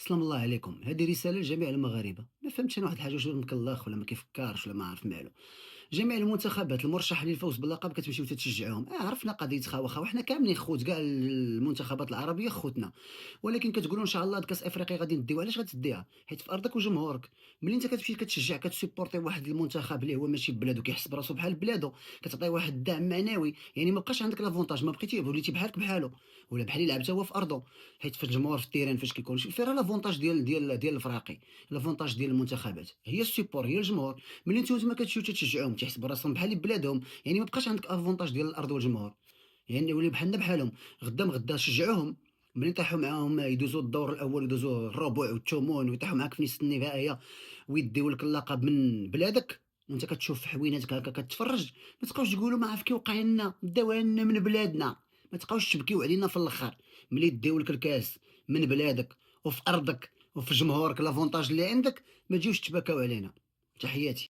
سلام الله عليكم. هذه رسالة لجميع المغاربة. ما فهمتش انا واحد الحاجة، واش مكلخ ولا ما كيفكرش ولا ما عارف مالو. جميع المنتخبات المرشحة للفوز باللقب كتمشيو تتشجعوهم. عرفنا قضيتها، واخا وحنا كاملين خوت، كاع المنتخبات العربية خوتنا. ولكن كتقولوا ان شاء الله هاد كاس افريقيا غادي نديوها. علاش غتديها؟ حيت في ارضك وجمهورك. ملي انت كتمشي كتشجع كتسيبورتي واحد المنتخب اللي هو ماشي بلادو، كيحس براسو بحال بلادو، كتعطيه واحد الدعم معنوي، يعني ما بقاش عندك لافونتاج، ما بقيتي وليتي بحالك بحالو، ولا بحال اللي لعب هو في ارضه. حيت في الجمهور في التيران فاش كيكون فين راه لافونتاج ديال الفراقي. لافونتاج ديال المنتخبات هي السيبور، هي الجمهور. ملي نتوما كتمشيو تشجعوهم تيحس براسهم بحال بلادهم، يعني ما بقاش عندك افونتاج ديال الارض والجمهور. يعني ولي بحالنا بحالهم. غدا من غدا شجعوهم. ملي طيحوا معاهم يدوزوا الدور الاول ويدوزوا الربع والثمن ويطيحوا معاك في نص النهائيه، ويديو لك اللقب من بلادك، وانت كتشوف حويناتك هكا كتفرج. ما تبقاوش تقولوا ما عرف كي وقع لنا، داو لنا من بلادنا. ما تبقاوش تبكيو علينا في الاخر. ملي ديو لك الكاس من بلادك وفي ارضك وفي جمهورك، لافونتاج اللي عندك، ما تجيوش تبكاو علينا. تحياتي.